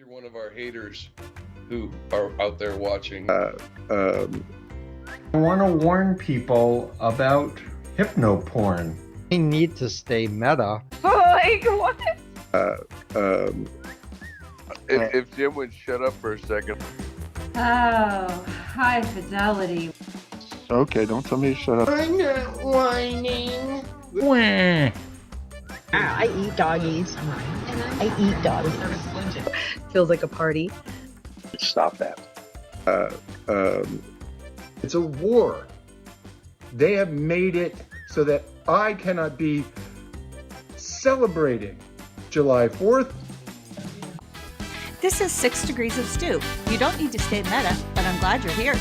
you're one of our haters who are out there watching. I want to warn people about hypnoporn. We need to stay meta. Like, what? If Jim would shut up for a second. Oh, high fidelity. Okay, don't tell me to shut up. I'm not whining. I eat doggies. I eat doggies. Feels like a party. Stop that. It's a war. They have made it so that I cannot be celebrating July 4th. This is 6 Degrees of Stew. You don't need to stay meta, but I'm glad you're here.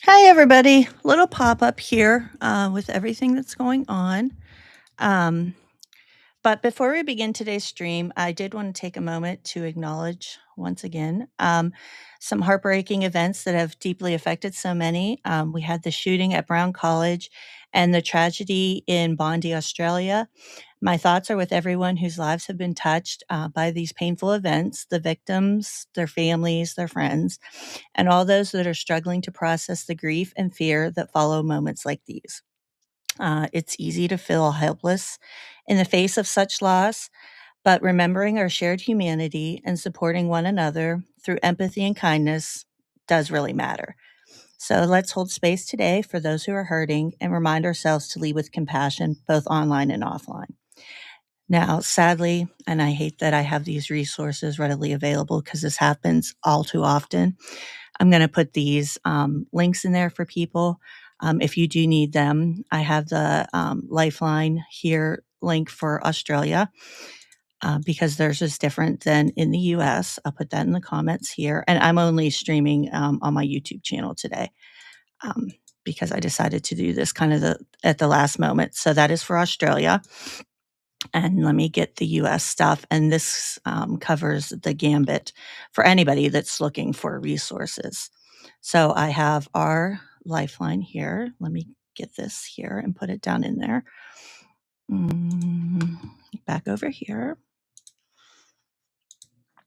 Hi, everybody. Little pop-up here with everything that's going on. But before we begin today's stream, I did want to take a moment to acknowledge once again some heartbreaking events that have deeply affected so many. We had the shooting at Brown College and the tragedy in Bondi, Australia. My thoughts are with everyone whose lives have been touched by these painful events, the victims, their families, their friends, and all those that are struggling to process the grief and fear that follow moments like these. It's easy to feel helpless in the face of such loss, but remembering our shared humanity and supporting one another through empathy and kindness does really matter. So let's hold space today for those who are hurting and remind ourselves to lead with compassion, both online and offline. Now, sadly, and I hate that I have these resources readily available because this happens all too often, I'm going to put these links in there for people. If you do need them, I have the Lifeline here link for Australia because theirs is different than in the US. I'll put that in the comments here. And I'm only streaming on my YouTube channel today because I decided to do this kind of at the last moment. So that is for Australia. And let me get the US stuff. And this covers the gambit for anybody that's looking for resources. So I have our Lifeline here. Let me get this here and put it down in there. Back over here.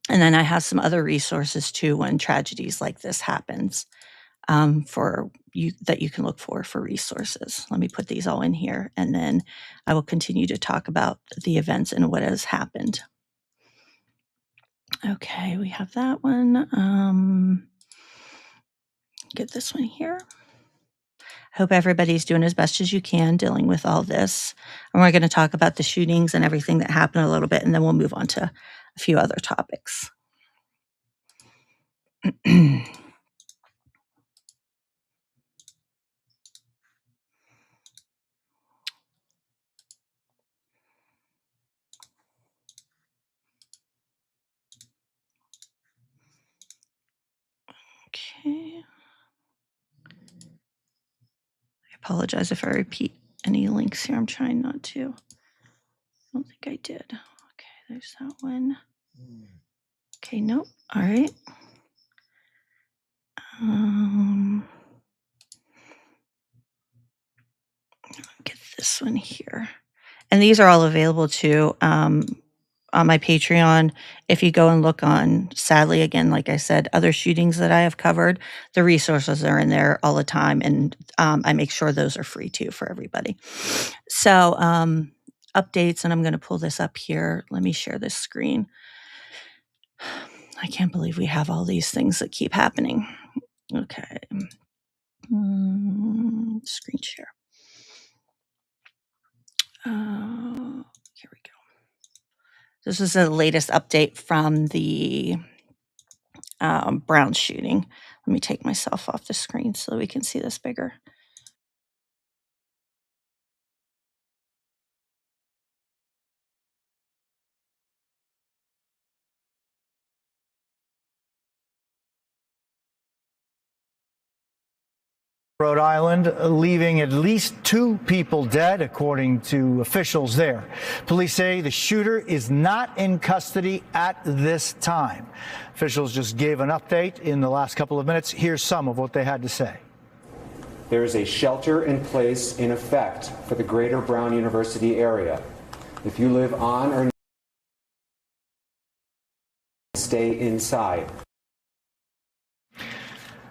And then I have some other resources too when tragedies like this happens for you that you can look for resources. Let me put these all in here, and then I will continue to talk about the events and what has happened. Okay, we have that one. Get this one here. I hope everybody's doing as best as you can dealing with all this. And we're going to talk about the shootings and everything that happened a little bit, and then we'll move on to a few other topics. Okay. I apologize if I repeat any links here. I'm trying not to. I don't think I did. Okay, there's that one. Okay, nope. All right. Get this one here. And these are all available too on my Patreon. If you go and look on, sadly, again, like I said, other shootings that I have covered, the resources are in there all the time. And I make sure those are free too for everybody. So updates, and I'm going to pull this up here. Let me share this screen. I can't believe we have all these things that keep happening. Okay. Screen share. Here we go. This is the latest update from the Brown shooting. Let me take myself off the screen so we can see this bigger. Rhode Island, leaving at least 2 people dead, according to officials there. Police say the shooter is not in custody at this time. Officials just gave an update in the last couple of minutes. Here's some of what they had to say. There is a shelter in place in effect for the greater Brown University area. If you live on or stay inside.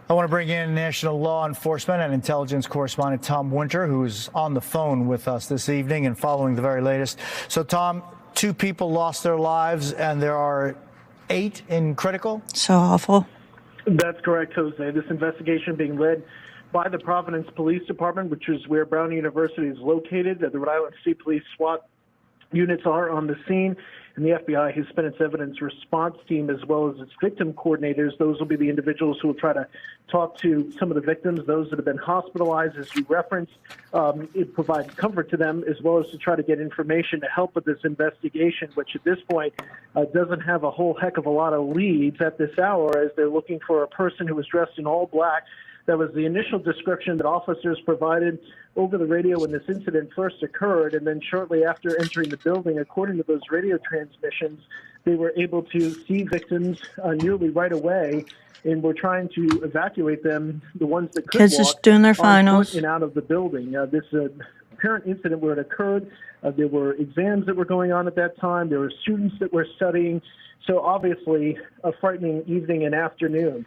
I want to bring in national law enforcement and intelligence correspondent Tom Winter, who's on the phone with us this evening and following the very latest. So, Tom, 2 people lost their lives and there are 8 in critical? So awful. That's correct, Jose. This investigation being led by the Providence Police Department, which is where Brown University is located. The Rhode Island State Police SWAT units are on the scene, and the FBI has spent its evidence response team as well as its victim coordinators. Those will be the individuals who will try to talk to some of the victims, those that have been hospitalized, as you referenced. It provides comfort to them, as well as to try to get information to help with this investigation, which at this point doesn't have a whole heck of a lot of leads at this hour, as they're looking for a person who was dressed in all black. That was the initial description that officers provided over the radio when this incident first occurred, and then shortly after entering the building, according to those radio transmissions, they were able to see victims nearly right away, and were trying to evacuate them, the ones that could Kids walk, just doing their on foot finals. and out of the building. This apparent incident where it occurred, there were exams that were going on at that time. There were students that were studying. So obviously, a frightening evening and afternoon.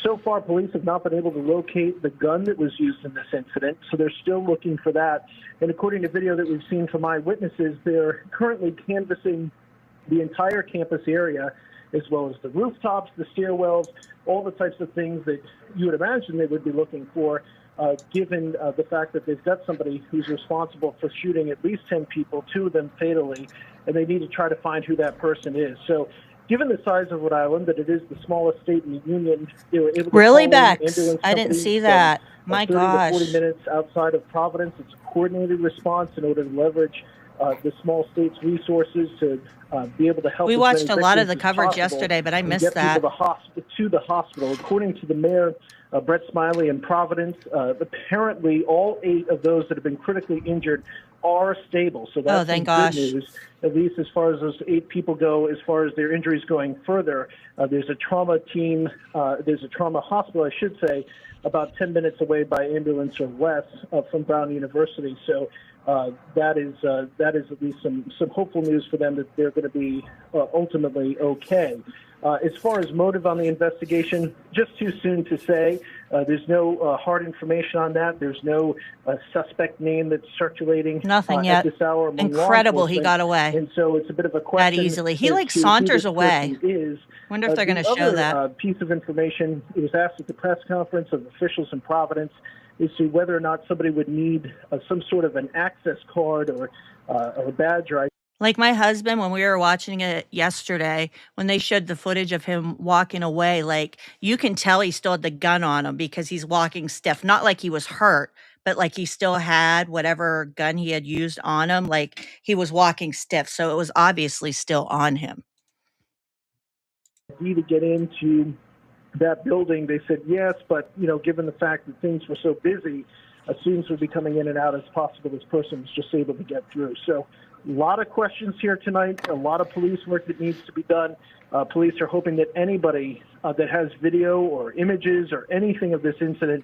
So far, police have not been able to locate the gun that was used in this incident, so they're still looking for that. And according to video that we've seen from eyewitnesses, they're currently canvassing the entire campus area, as well as the rooftops, the stairwells, all the types of things that you would imagine they would be looking for, given the fact that they've got somebody who's responsible for shooting at least 10 people, 2 of them fatally, and they need to try to find who that person is. So, given the size of Rhode Island, that it is the smallest state in the union, they were able to Really, call in Bex? ambulance I didn't companies see from, that. My 30 gosh. to 40 minutes outside of Providence. It's a coordinated response in order to leverage the small state's resources to be able to help. We as watched many a lot of victims the as coverage possible yesterday, but I and missed get that. people to the hospital. According to the mayor, Brett Smiley in Providence, apparently all 8 of those that have been critically injured are stable. So that's thank some gosh. good news, at least as far as those 8 people go. As far as their injuries going further, there's a trauma team, there's a trauma hospital, I should say, about 10 minutes away by ambulance or less from Brown University. So that is at least some hopeful news for them that they're going to be ultimately okay. As far as motive on the investigation, just too soon to say. There's no hard information on that. There's no suspect name that's circulating. Nothing yet. At this hour among law Incredible he enforcement. got away And so it's a bit of a question. that easily. He as like to who saunters this away. person is. Wonder if they're going to The show other, that. piece of information, it was asked at the press conference of officials in Providence, is to whether or not somebody would need some sort of an access card or a badge or Like my husband, when we were watching it yesterday, when they showed the footage of him walking away, like you can tell he still had the gun on him because he's walking stiff. Not like he was hurt, but like he still had whatever gun he had used on him. Like he was walking stiff. So it was obviously still on him. to get into that building. They said yes, but given the fact that things were so busy, students would be coming in and out as possible. This person was just able to get through. So a lot of questions here tonight, a lot of police work that needs to be done. Police are hoping that anybody that has video or images or anything of this incident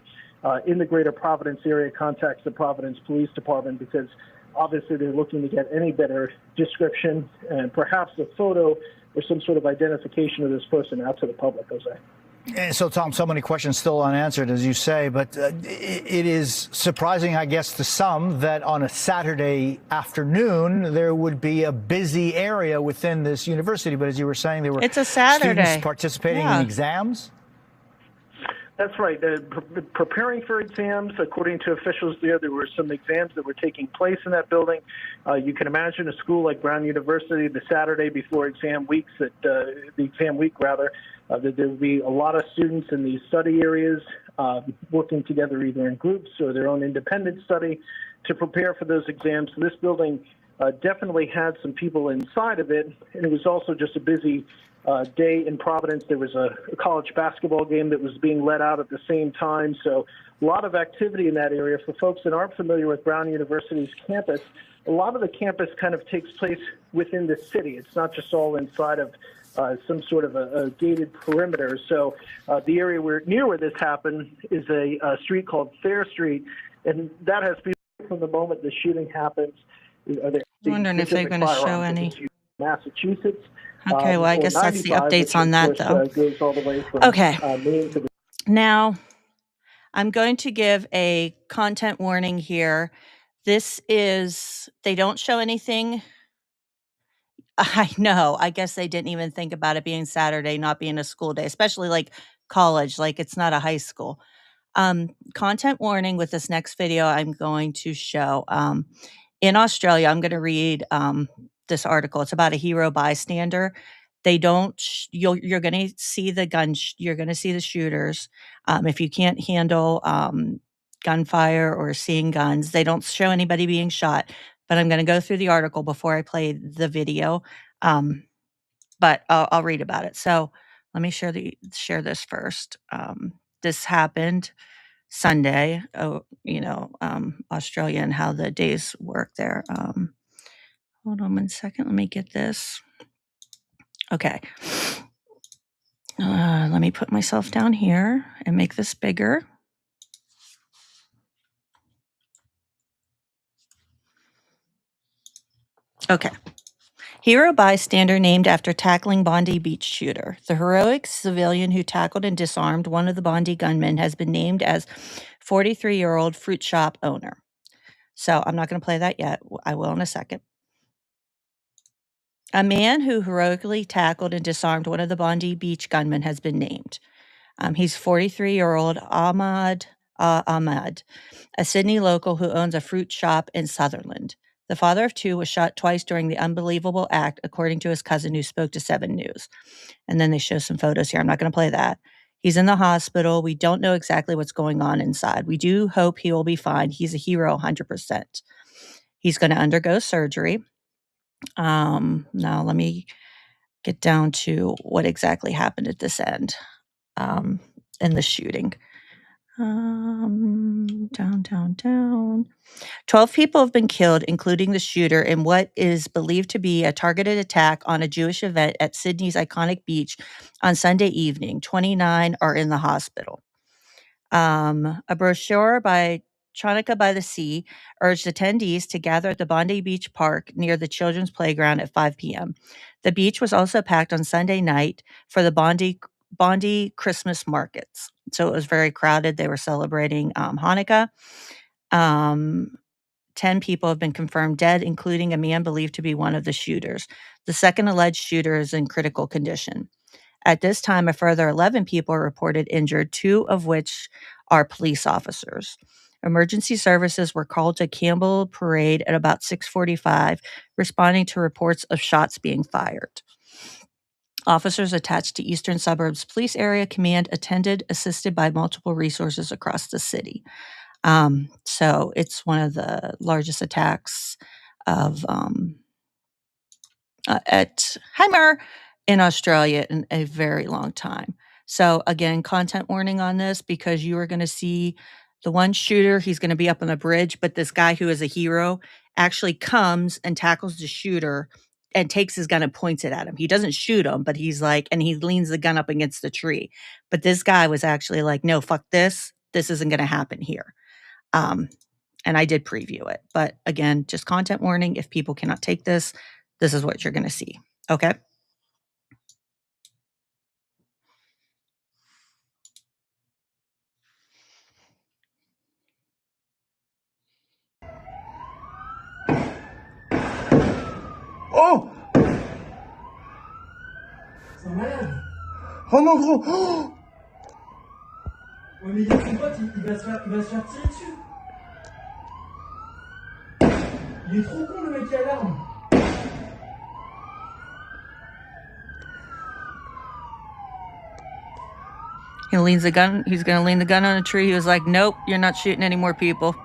in the greater Providence area contacts the Providence Police Department, because obviously they're looking to get any better description and perhaps a photo or some sort of identification of this person out to the public, Jose. And so, Tom, so many questions still unanswered, as you say, but it is surprising, I guess, to some that on a Saturday afternoon there would be a busy area within this university. But as you were saying, there were It's a Saturday. students participating in exams. That's right. Preparing for exams, according to officials there were some exams that were taking place in that building. You can imagine a school like Brown University, the Saturday before exam weeks, that there would be a lot of students in these study areas working together either in groups or their own independent study to prepare for those exams. So this building definitely had some people inside of it, and it was also just a busy day in Providence. There was a college basketball game that was being let out at the same time. So a lot of activity in that area. For folks that aren't familiar with Brown University's campus, a lot of the campus kind of takes place within the city. It's not just all inside of some sort of a gated perimeter. So the area near where this happened is a street called Fair Street, and that has been from the moment the shooting happens. I'm wondering if they're going to show any. Massachusetts. Okay, well, I guess that's the updates on that, though. Goes all the way from, Okay. Maine to the Now, I'm going to give a content warning here. This is, they don't show anything. I know. I guess they didn't even think about it being Saturday, not being a school day, especially like college, like it's not a high school. Content warning with this next video I'm going to show. In Australia, I'm going to read this article. It's about a hero bystander. They don't, you're going to see the you're going to see the shooters. If you can't handle gunfire or seeing guns, they don't show anybody being shot. But I'm going to go through the article before I play the video. But I'll read about it. So let me share this first. This happened Sunday, Australia and how the days work there. Hold on 1 second. Let me get this. Okay. Let me put myself down here and make this bigger. Okay. Hero bystander named after tackling Bondi Beach shooter. The heroic civilian who tackled and disarmed one of the Bondi gunmen has been named as 43-year-old fruit shop owner. So I'm not going to play that yet. I will in a second. A man who heroically tackled and disarmed one of the Bondi Beach gunmen has been named. He's 43-year-old Ahmad Ahmad, a Sydney local who owns a fruit shop in Sutherland. The father of two was shot twice during the unbelievable act, according to his cousin who spoke to 7 News. And then they show some photos here. I'm not going to play that. He's in the hospital. We don't know exactly what's going on inside. We do hope he will be fine. He's a hero 100%. He's going to undergo surgery. Now let me get down to what exactly happened at this end in the shooting. Down. 12 people have been killed, including the shooter, in what is believed to be a targeted attack on a Jewish event at Sydney's iconic beach on Sunday evening. 29 are in the hospital. A brochure by Chanukah by the Sea urged attendees to gather at the Bondi Beach Park near the children's playground at 5 p.m. The beach was also packed on Sunday night for the Bondi Christmas markets. So it was very crowded. They were celebrating Hanukkah. 10 people have been confirmed dead, including a man believed to be one of the shooters. The second alleged shooter is in critical condition. At this time, a further 11 people are reported injured, 2 of which are police officers. Emergency services were called to Campbell Parade at about 6:45, responding to reports of shots being fired. Officers attached to Eastern Suburbs Police Area Command attended, assisted by multiple resources across the city. So it's one of the largest attacks of at Heimer in Australia in a very long time. So again, content warning on this because you are going to see the one shooter. He's going to be up on the bridge, but this guy who is a hero actually comes and tackles the shooter and takes his gun and points it at him. He doesn't shoot him, but he's like, and he leans the gun up against the tree. But this guy was actually like, no, fuck this. This isn't going to happen here. And I did preview it. But again, just content warning. If people cannot take this, this is what you're going to see. Okay. Oh! Ça merde! Oh mon gros! Oh! Ouais, mais il y a son pote, il va se faire tirer dessus! Il est trop con le mec qui a l'arme! He leans the gun. He's going to lean the gun on a tree. He was like, nope, you're not shooting any more people.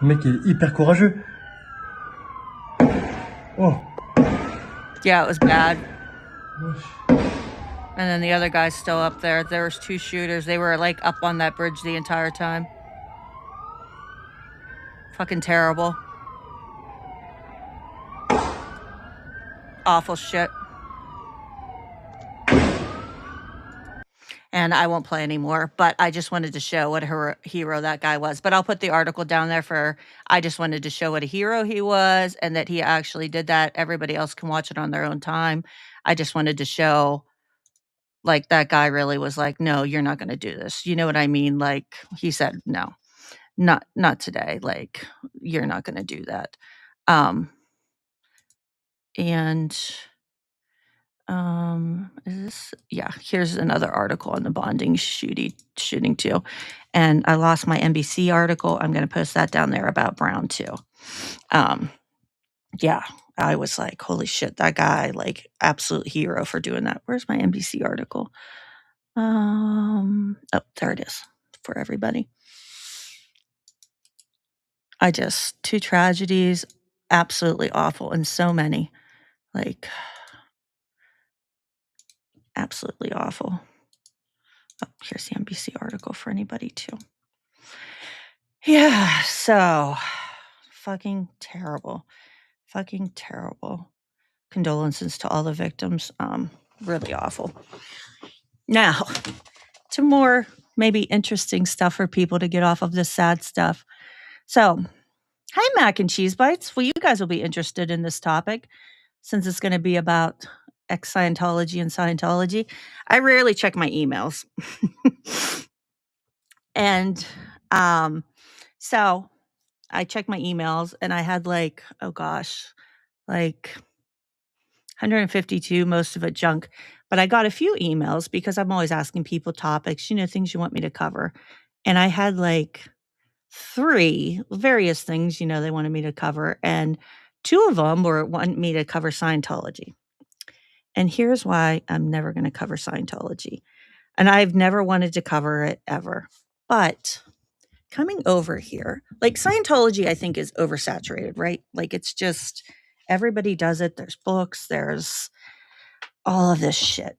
Le mec est hyper courageux. Oh. Yeah, it was bad. And then the other guy's still up there. There was 2 shooters. They were like up on that bridge the entire time. Fucking terrible. Awful shit. and I won't play anymore. But I just wanted to show what a hero that guy was. But I'll put the article down there for. I just wanted to show what a hero he was, and that he actually did that. Everybody else can watch it on their own time. I just wanted to show, like, that guy really was like, no, you're not going to do this. You know what I mean? Like, he said, no, not today. Like, you're not going to do that. And is this, yeah, here's another article on the bonding shooting too. And I lost my NBC article. I'm going to post that down there about Brown too. Yeah, I was like, holy shit, that guy, like, absolute hero for doing that. Where's my NBC article? Oh, there it is for everybody. Two tragedies, absolutely awful, and so many, like, absolutely awful. Oh, here's the NBC article for anybody too. Yeah, so fucking terrible. Fucking terrible. Condolences to all the victims. Really awful. Now, to more maybe interesting stuff for people to get off of this sad stuff. So, hi, Mac and Cheese Bites. Well, you guys will be interested in this topic since it's going to be about ex-Scientology and Scientology. I rarely check my emails. And so I checked my emails and I had like 152, most of it junk. But I got a few emails because I'm always asking people topics, things you want me to cover. And I had like 3 various things, they wanted me to cover. And 2 of them wanted me to cover Scientology. And here's why I'm never going to cover Scientology. And I've never wanted to cover it ever. But coming over here, like, Scientology, I think, is oversaturated, right? Like, it's just, everybody does it. There's books, there's all of this shit.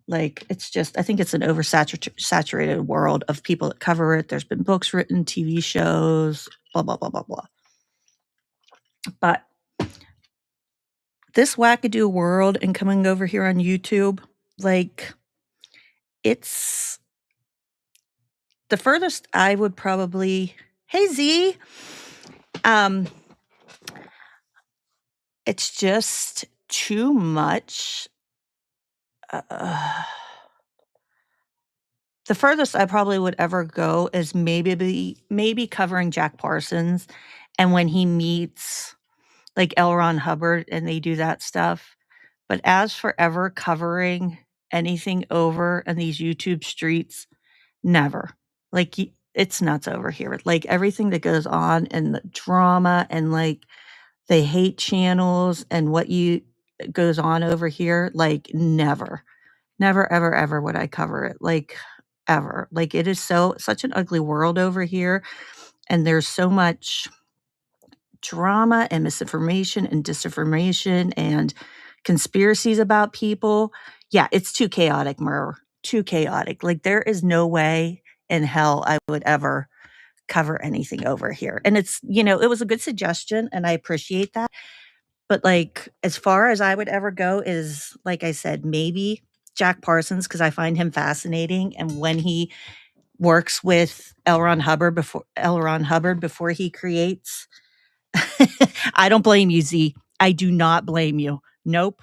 Like, it's just, I think it's an oversaturated world of people that cover it. There's been books written, TV shows, blah, blah, blah, blah, blah. But this wackadoo world and coming over here on YouTube, like, it's the furthest I would probably, hey Z, it's just too much. The furthest I probably would ever go is maybe covering Jack Parsons, and when he meets like L. Ron Hubbard and they do that stuff. But as for ever covering anything over in these YouTube streets, never. Like, it's nuts over here. Like, everything that goes on and the drama and like the hate channels and what goes on over here, like, never, ever, ever would I cover it. Like, ever. Like, it is such an ugly world over here. And there's so much drama and misinformation and disinformation and conspiracies about people. Yeah, it's too chaotic, too chaotic. Like, there is no way in hell I would ever cover anything over here. And it's, it was a good suggestion and I appreciate that. But like, as far as I would ever go is, like I said, maybe Jack Parsons, because I find him fascinating. And when he works with L. Ron Hubbard before he creates, I don't blame you, Z. I do not blame you. Nope.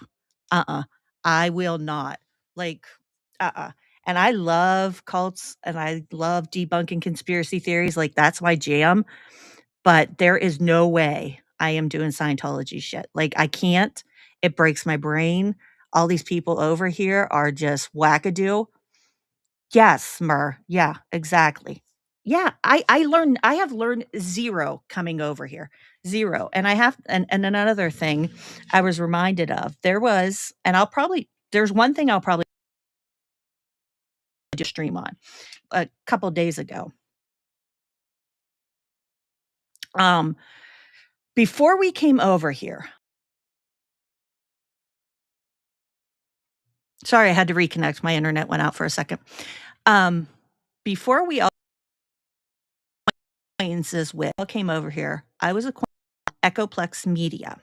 I will not. Like, And I love cults and I love debunking conspiracy theories. Like, that's my jam. But there is no way I am doing Scientology shit. Like, I can't. It breaks my brain. All these people over here are just wackadoo. Yes, Mur. Yeah, exactly. Yeah, I have learned zero coming over here. Zero. And and another thing I was reminded of, there's one thing I'll probably do a stream on a couple days ago. Before we came over here, sorry, I had to reconnect. My internet went out for a second. Before we all acquaintances with came over here, I was acquainted with Echoplex Media.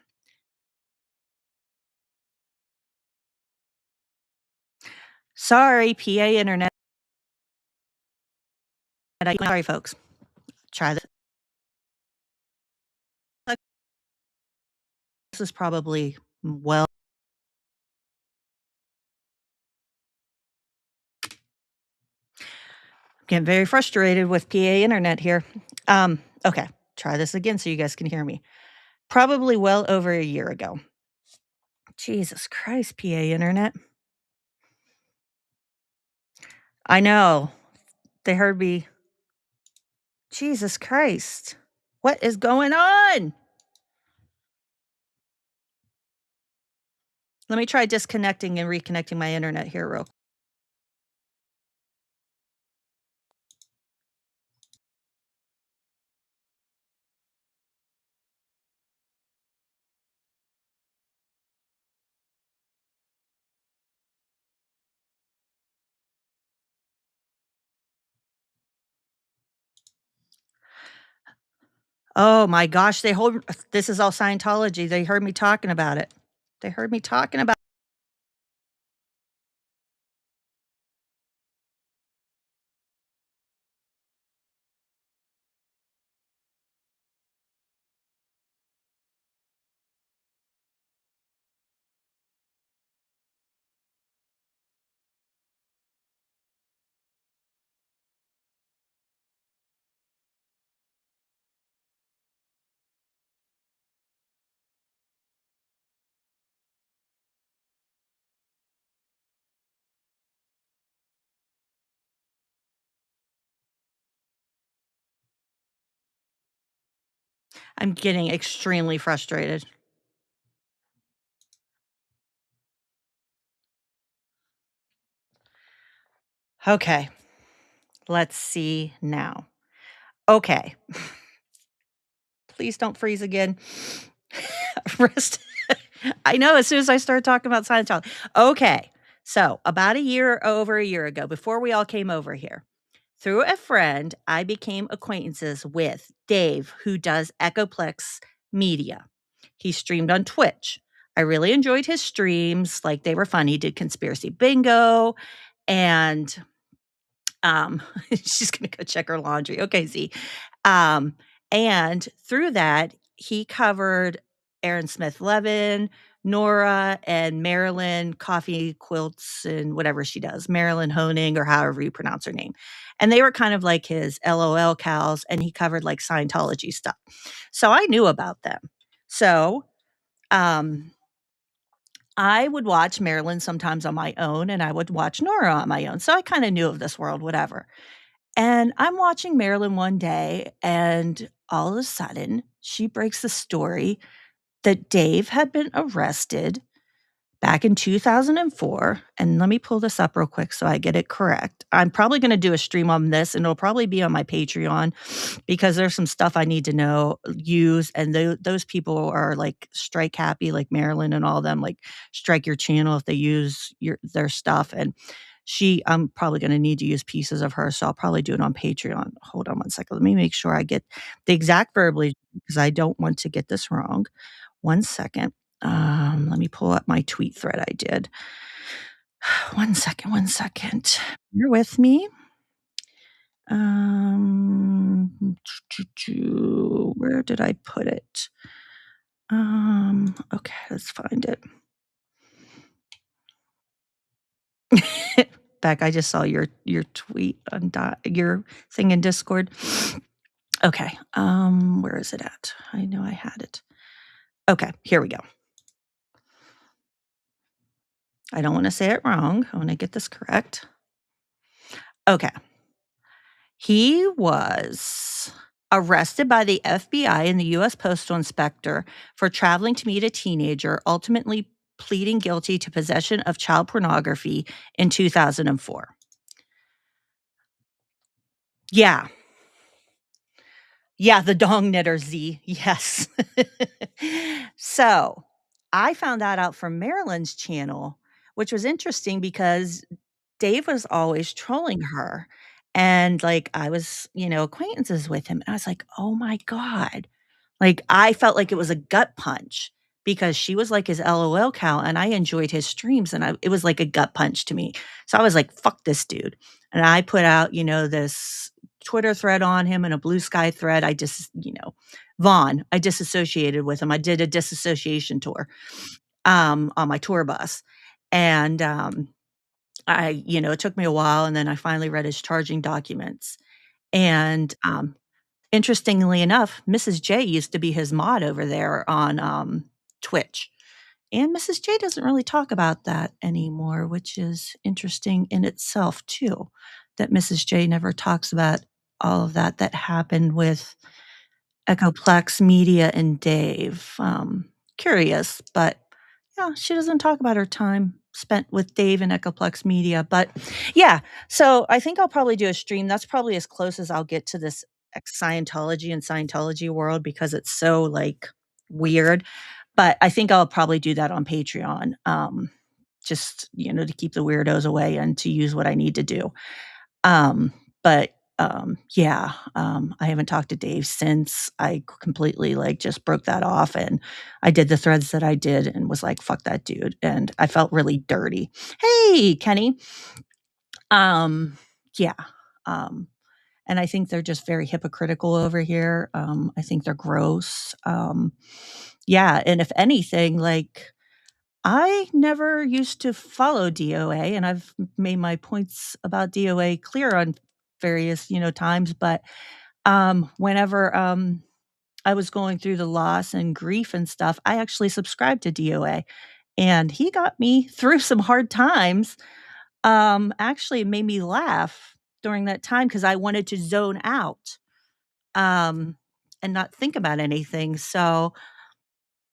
Sorry, PA internet. Sorry, folks. Try this. This is probably well. Getting very frustrated with PA internet here. Okay, try this again so you guys can hear me. Probably well over a year ago. Jesus Christ, PA internet. I know. They heard me. Jesus Christ. What is going on? Let me try disconnecting and reconnecting my internet here real quick. Oh my gosh, this is all Scientology. They heard me talking about it. They heard me talking about I'm getting extremely frustrated. Okay. Let's see now. Okay. Please don't freeze again. Rest. I know as soon as I start talking about Scientology. Okay. So, about over a year ago, before we all came over here, through a friend, I became acquaintances with Dave, who does Echoplex Media. He streamed on Twitch. I really enjoyed his streams. Like, they were fun. He did Conspiracy Bingo and she's gonna go check her laundry. Okay, Z. And through that, he covered Aaron Smith Levin, Nora, and Marilyn Coffee Quilts and whatever she does, Marilyn Honing, or however you pronounce her name. And they were kind of like his LOL cows, and he covered like Scientology stuff. So I knew about them. So I would watch Marilyn sometimes on my own, and I would watch Nora on my own. So I kind of knew of this world, whatever. And I'm watching Marilyn one day, and all of a sudden, she breaks the story that Dave had been arrested back in 2004. And let me pull this up real quick so I get it correct. I'm probably going to do a stream on this, and it'll probably be on my Patreon because there's some stuff I need to use. And those people are like strike happy, like Marilyn and all of them, like strike your channel if they use their stuff. And I'm probably going to need to use pieces of her, so I'll probably do it on Patreon. Hold on one second. Let me make sure I get the exact verbiage because I don't want to get this wrong. One second. Let me pull up my tweet thread I did. One second. You're with me. Where did I put it? Okay, let's find it. Beck, I just saw your tweet on your thing in Discord. Okay, where is it at? I know I had it. Okay, here we go. I don't want to say it wrong. I want to get this correct. Okay. He was arrested by the FBI and the U.S. Postal Inspector for traveling to meet a teenager, ultimately pleading guilty to possession of child pornography in 2004. Yeah. Yeah, the dong knitter Z. Yes. So I found that out from Marilyn's channel, which was interesting because Dave was always trolling her. And like I was, acquaintances with him. And I was like, oh my God. Like I felt like it was a gut punch because she was like his LOL cow and I enjoyed his streams and it was like a gut punch to me. So I was like, fuck this dude. And I put out, this Twitter thread on him and a Blue Sky thread. Vaughn, I disassociated with him. I did a disassociation tour on my tour bus. And it took me a while, and then I finally read his charging documents. And interestingly enough, Mrs. J used to be his mod over there on Twitch. And Mrs. J doesn't really talk about that anymore, which is interesting in itself, too, that Mrs. J never talks about all of that happened with Echoplex Media and Dave. Curious, but yeah, she doesn't talk about her time spent with Dave and Echoplex Media. But yeah, so I think I'll probably do a stream. That's probably as close as I'll get to this Scientology and Scientology world, because it's so like weird. But I think I'll probably do that on Patreon, just, to keep the weirdos away and to use what I need to do. But I haven't talked to Dave since. I completely just broke that off, and I did the threads that I did and was like, fuck that dude. And I felt really dirty. Hey, Kenny. And I think they're just very hypocritical over here. I think they're gross. And if anything, I never used to follow DOA, and I've made my points about DOA clear on various, times. But whenever I was going through the loss and grief and stuff, I actually subscribed to DOA, and he got me through some hard times. Actually, it made me laugh during that time because I wanted to zone out and not think about anything. So,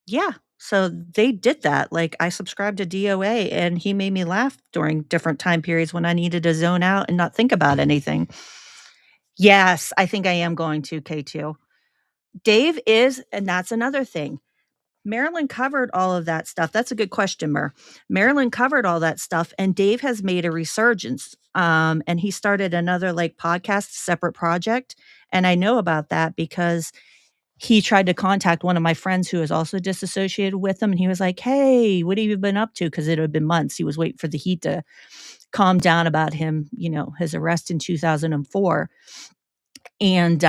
yeah. So they did that. I subscribed to DOA, and he made me laugh during different time periods when I needed to zone out and not think about anything. Yes, I think I am going to, K2. Dave is, and that's another thing. Marilyn covered all of that stuff. That's a good question, Mer. Marilyn covered all that stuff, and Dave has made a resurgence. And he started another podcast, separate project. And I know about that because he tried to contact one of my friends who is also disassociated with him. And he was like, hey, what have you been up to? Because it had been months. He was waiting for the heat to calm down about him, his arrest in 2004. And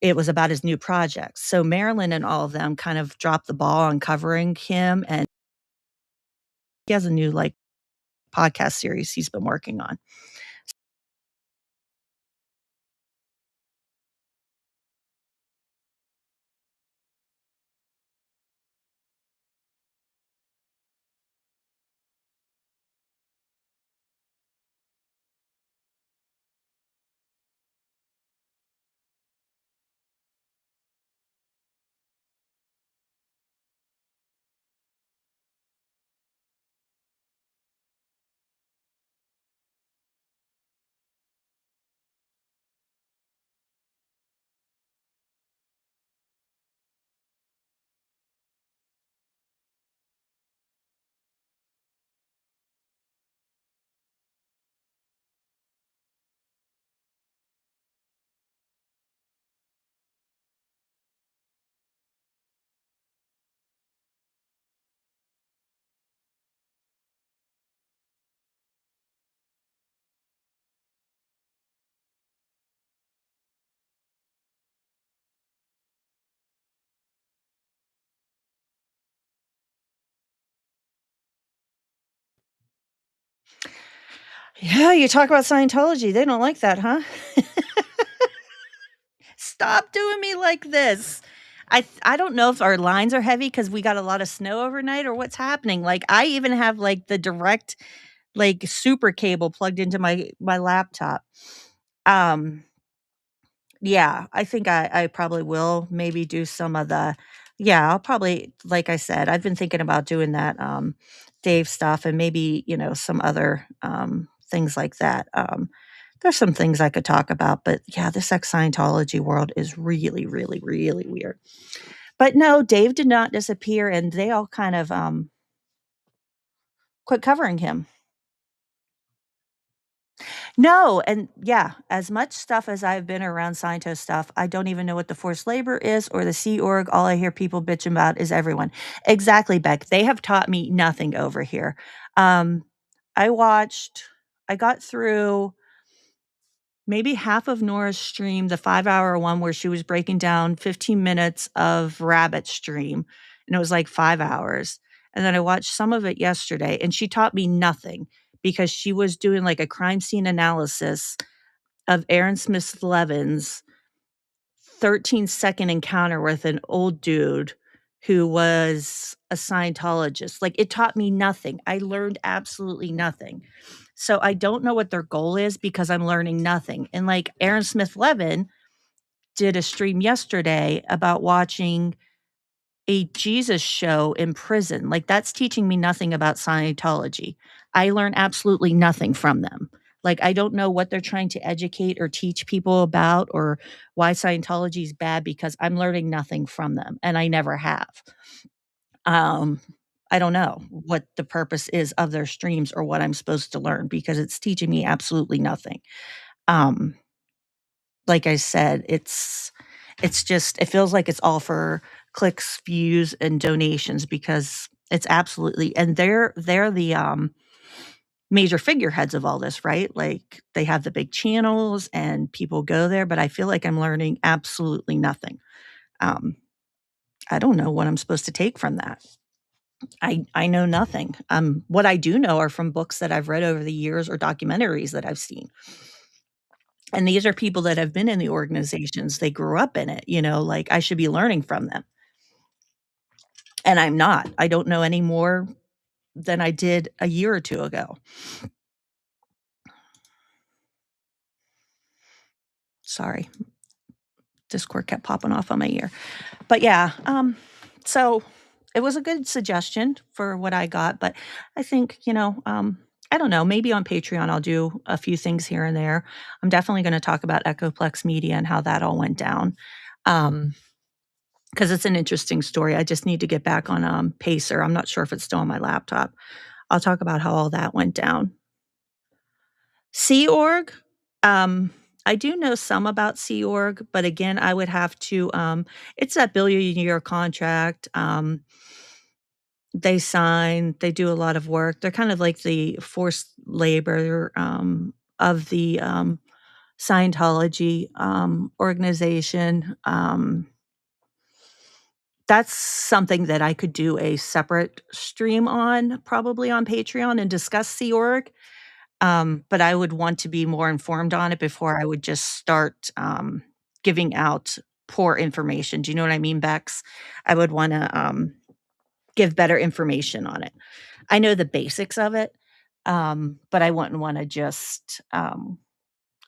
it was about his new project. So Marilyn and all of them kind of dropped the ball on covering him. And he has a new podcast series he's been working on. Yeah, you talk about Scientology. They don't like that, huh? Stop doing me like this. I don't know if our lines are heavy because we got a lot of snow overnight or what's happening. I even have the direct super cable plugged into my laptop. Yeah, I think I probably will maybe do some of the, I'll probably, like I said, I've been thinking about doing that Dave stuff and maybe, some other things like that. There's some things I could talk about, but yeah, this Scientology world is really, really, really weird. But no, Dave did not disappear, and they all kind of quit covering him. No, and yeah, as much stuff as I've been around Scientist stuff, I don't even know what the forced labor is or the Sea Org. All I hear people bitching about is everyone. Exactly, Beck. They have taught me nothing over here. I got through maybe half of Nora's stream, the 5-hour one where she was breaking down 15 minutes of Rabbit stream, and it was like 5 hours. And then I watched some of it yesterday, and she taught me nothing because she was doing like a crime scene analysis of Aaron Smith Levin's 13-second encounter with an old dude who was a Scientologist. Like, it taught me nothing. I learned absolutely nothing. So I don't know what their goal is because I'm learning nothing. And like Aaron Smith Levin did a stream yesterday about watching a Jesus show in prison. Like, that's teaching me nothing about Scientology. I learn absolutely nothing from them. Like, I don't know what they're trying to educate or teach people about or why Scientology is bad because I'm learning nothing from them, and I never have. I don't know what the purpose is of their streams or what I'm supposed to learn because it's teaching me absolutely nothing. Like I said, it's just, it feels like it's all for clicks, views, and donations because it's absolutely, and they're the major figureheads of all this, right? Like, they have the big channels and people go there, but I feel like I'm learning absolutely nothing. I don't know what I'm supposed to take from that. I know nothing. What I do know are from books that I've read over the years or documentaries that I've seen. And these are people that have been in the organizations. They grew up in it, like I should be learning from them. And I'm not. I don't know any more than I did a year or two ago. Sorry. Discord kept popping off on my ear. But yeah, so it was a good suggestion for what I got, but I think, I don't know, maybe on Patreon I'll do a few things here and there. I'm definitely going to talk about Echoplex Media and how that all went down. Because it's an interesting story. I just need to get back on Pacer. I'm not sure if it's still on my laptop. I'll talk about how all that went down. Sea Org, I do know some about Sea Org, but again, I would have to, it's that billion-year contract. They sign, they do a lot of work. They're kind of like the forced labor of the Scientology organization. That's something that I could do a separate stream on, probably on Patreon, and discuss Sea Org. But I would want to be more informed on it before I would just start giving out poor information. Do you know what I mean, Bex? I would want to give better information on it. I know the basics of it, but I wouldn't want to just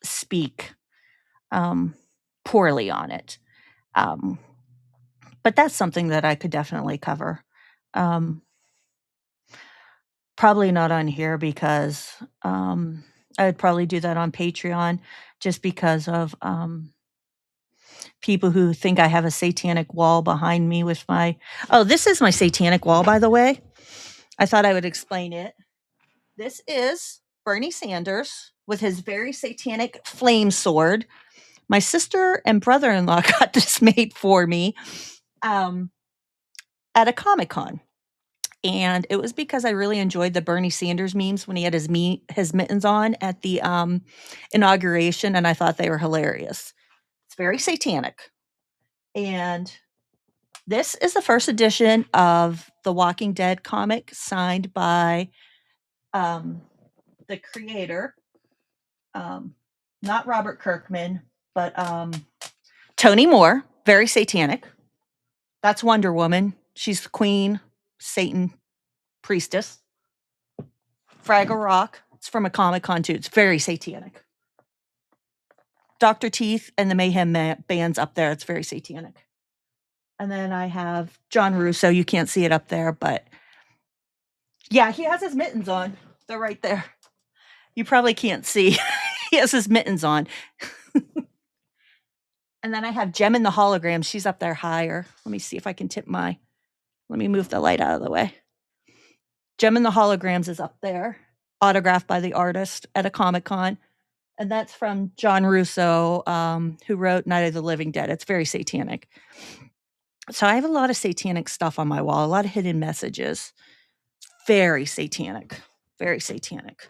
speak poorly on it. But that's something that I could definitely cover. Probably not on here because I would probably do that on Patreon just because of people who think I have a satanic wall behind me with my... Oh, this is my satanic wall, by the way. I thought I would explain it. This is Bernie Sanders with his very satanic flame sword. My sister and brother-in-law got this made for me at a Comic-Con. And it was because I really enjoyed the Bernie Sanders memes when he had his mittens on at the inauguration, and I thought they were hilarious. It's very satanic. And this is the first edition of the Walking Dead comic signed by the creator, not Robert Kirkman, but Tony Moore, very satanic. That's Wonder Woman. She's the queen, Satan, priestess. Fraggle Rock. It's from a Comic-Con too. It's very satanic. Dr. Teeth and the Mayhem Band's up there. It's very satanic. And then I have John Russo. You can't see it up there, but yeah, he has his mittens on. They're right there. You probably can't see. He has his mittens on. And then I have Gem in the Hologram. She's up there higher. Let me see if I can let me move the light out of the way. Gem in the Holograms is up there, autographed by the artist at a Comic-Con. And that's from John Russo, who wrote Night of the Living Dead. It's very satanic. So I have a lot of satanic stuff on my wall, a lot of hidden messages. Very satanic. Very satanic.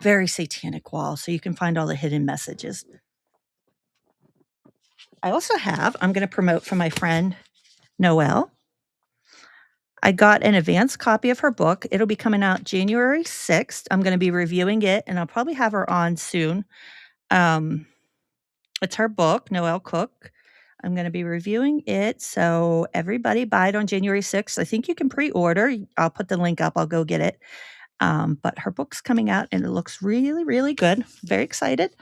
very satanic wall, so you can find all the hidden messages. I also have, I'm going to promote for my friend Noelle. I got an advanced copy of her book. It'll be coming out January 6th. I'm going to be reviewing it, and I'll probably have her on soon. It's her book, Noelle Cook. I'm going to be reviewing it, so everybody buy it on January 6th. I think you can pre-order. I'll put the link up. I'll go get it. But her book's coming out, and it looks really, really good. Very excited.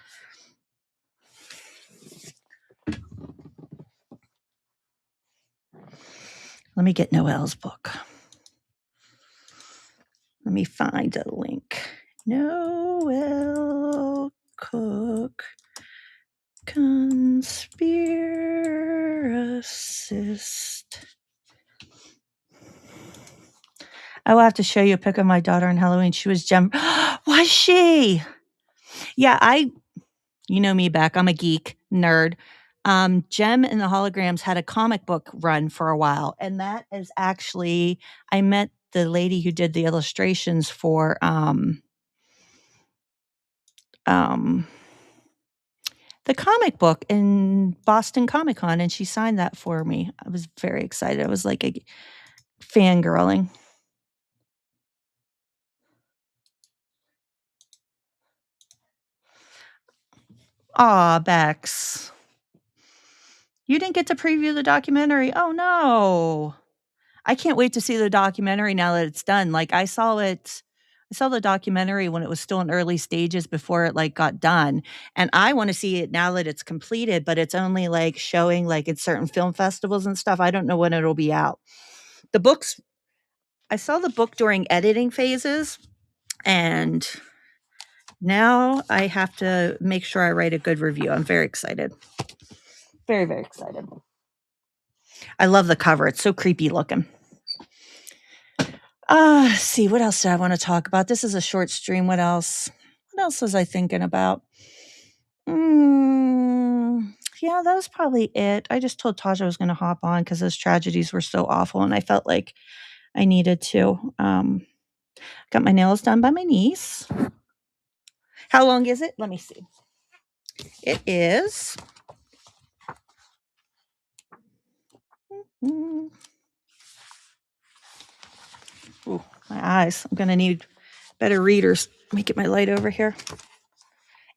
Let me get Noelle's book. Let me find a link. Noelle Cook, conspiracist. I will have to show you a pic of my daughter on Halloween. She was Jem. Was she? Yeah, you know me, Beck. I'm a geek nerd. Jem and the Holograms had a comic book run for a while, and that is actually, I met the lady who did the illustrations for the comic book in Boston Comic Con, and she signed that for me. I was very excited. I was like a fangirling. Aw, Bex. You didn't get to preview the documentary? Oh, no. I can't wait to see the documentary now that it's done. Like, I saw the documentary when it was still in early stages before it, like, got done, and I wanna see it now that it's completed, but it's only, like, showing, like, at certain film festivals and stuff. I don't know when it'll be out. I saw the book during editing phases, and now I have to make sure I write a good review. I'm very excited. Very, very excited. I love the cover. It's so creepy looking. See, what else do I want to talk about? This is a short stream. What else? What else was I thinking about? Yeah, that was probably it. I just told Taj I was going to hop on because those tragedies were so awful, and I felt like I needed to. Got my nails done by my niece. How long is it? Let me see. It is. Ooh, my eyes. I'm going to need better readers. Let me get my light over here.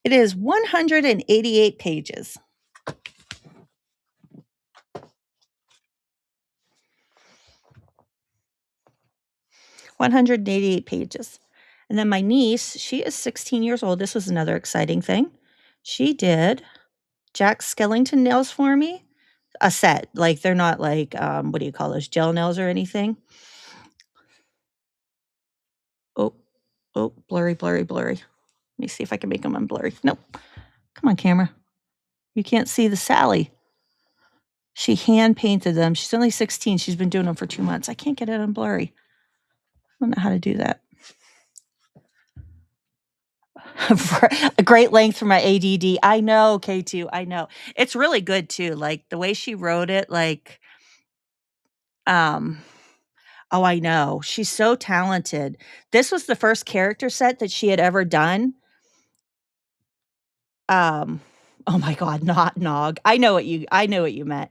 It is 188 pages. And then my niece, she is 16 years old. This was another exciting thing. She did Jack Skellington nails for me. A set. Like, they're not like, what do you call those, gel nails or anything? Oh, blurry. Let me see if I can make them unblurry. Nope. Come on, camera. You can't see the Sally. She hand painted them. She's only 16. She's been doing them for 2 months. I can't get it unblurry. I don't know how to do that. A great length for my ADD. I know, K2. I know. It's really good too. Like, the way she wrote it, like, oh, I know. She's so talented. This was the first character set that she had ever done. Oh my God, not Nog. I know what you meant.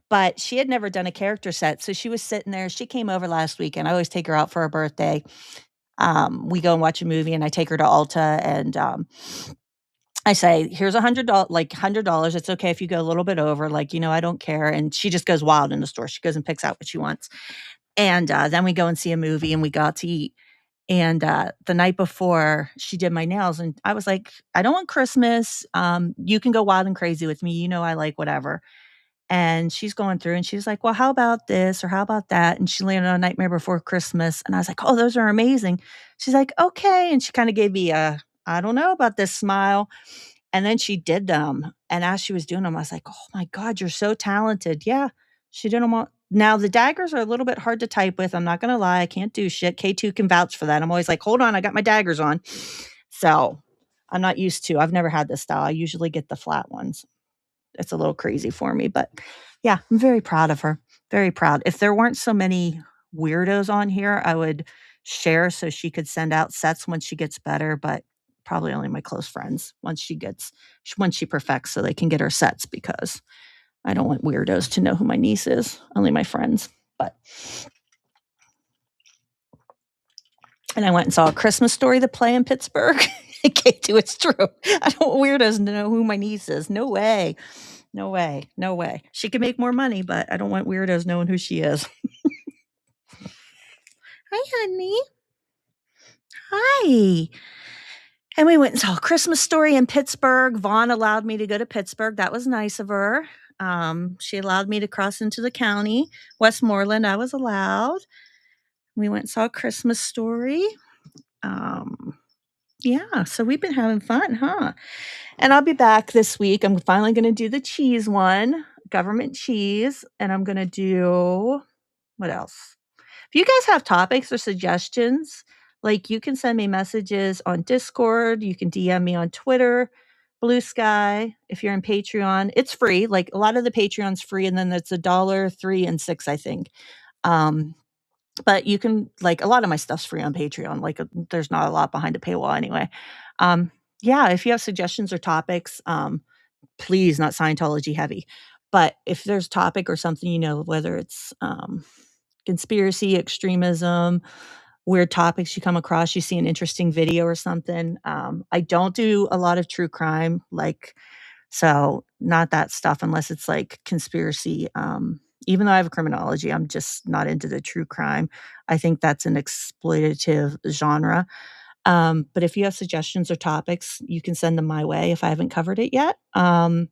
But she had never done a character set. So she was sitting there. She came over last weekend. I always take her out for her birthday. We go and watch a movie, and I take her to Ulta, and I say, here's $100. It's okay if you go a little bit over. Like, I don't care. And she just goes wild in the store. She goes and picks out what she wants. And then we go and see a movie, and we got to eat. And the night before, she did my nails, and I was like, I don't want Christmas. You can go wild and crazy with me. I like whatever. And she's going through, and she's like, well, how about this or how about that? And she landed on Nightmare Before Christmas. And I was like, oh, those are amazing. She's like, okay. And she kind of gave me a, I don't know about this smile. And then she did them. And as she was doing them, I was like, oh my God, you're so talented. Yeah, she did them all. Now, the daggers are a little bit hard to type with. I'm not going to lie. I can't do shit. K2 can vouch for that. I'm always like, hold on, I got my daggers on. So I'm not used to. I've never had this style. I usually get the flat ones. It's a little crazy for me. But yeah, I'm very proud of her. Very proud. If there weren't so many weirdos on here, I would share so she could send out sets when she gets better. But probably only my close friends once she perfects so they can get her sets, because I don't want weirdos to know who my niece is, only my friends. And I went and saw A Christmas Story, the play in Pittsburgh. K2, it's true. I don't want weirdos to know who my niece is. No way. No way. No way. She could make more money, but I don't want weirdos knowing who she is. Hi, honey. Hi. And we went and saw A Christmas Story in Pittsburgh. Vaughn allowed me to go to Pittsburgh. That was nice of her. She allowed me to cross into the county. Westmoreland, I was allowed. We went and saw A Christmas Story. Yeah, so we've been having fun, huh? And I'll be back this week. I'm finally going to do the cheese one, government cheese. And I'm going to do, what else? If you guys have topics or suggestions, like, you can send me messages on Discord. You can DM me on Twitter, Blue Sky. If you're on Patreon, it's free. Like, a lot of the Patreon's free, and then it's $1, $3, and $6, I think. But you can, like, a lot of my stuff's free on Patreon. Like, there's not a lot behind a paywall anyway. Yeah, if you have suggestions or topics, please, not Scientology heavy. But if there's a topic or something, whether it's conspiracy, extremism, weird topics you come across, you see an interesting video or something. I don't do a lot of true crime, so not that stuff unless it's like conspiracy. Even though I have a criminology, I'm just not into the true crime. I think that's an exploitative genre. But if you have suggestions or topics, you can send them my way if I haven't covered it yet. But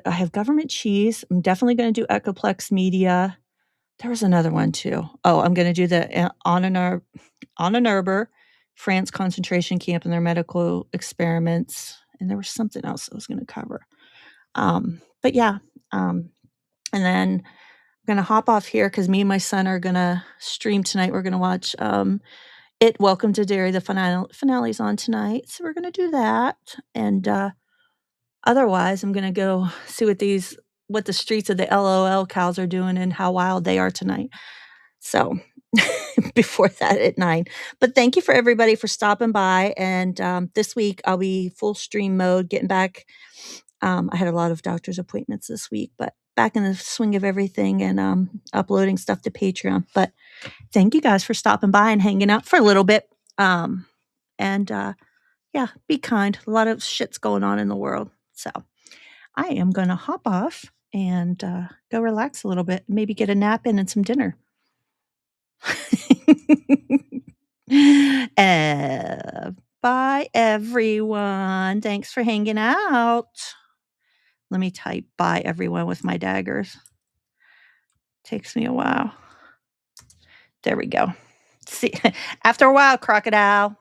I have government cheese. I'm definitely going to do Echoplex Media. There was another one too. Oh, I'm going to do the Ahnenerbe, France concentration camp and their medical experiments. And there was something else I was going to cover. But yeah. And then I'm going to hop off here because me and my son are going to stream tonight. We're going to watch Welcome to Derry. The finale's on tonight. So we're going to do that. And otherwise, I'm going to go see what the streets of the LOL cows are doing and how wild they are tonight. So before that at 9. But thank you for everybody for stopping by. And this week I'll be full stream mode, getting back. I had a lot of doctor's appointments this week, but back in the swing of everything and uploading stuff to Patreon. But thank you guys for stopping by and hanging out for a little bit. Yeah, be kind. A lot of shit's going on in the world. So I am going to hop off and go relax a little bit. Maybe get a nap in and some dinner. Bye, everyone. Thanks for hanging out. Let me type bye, everyone, with my daggers. Takes me a while. There we go. See, after a while, crocodile.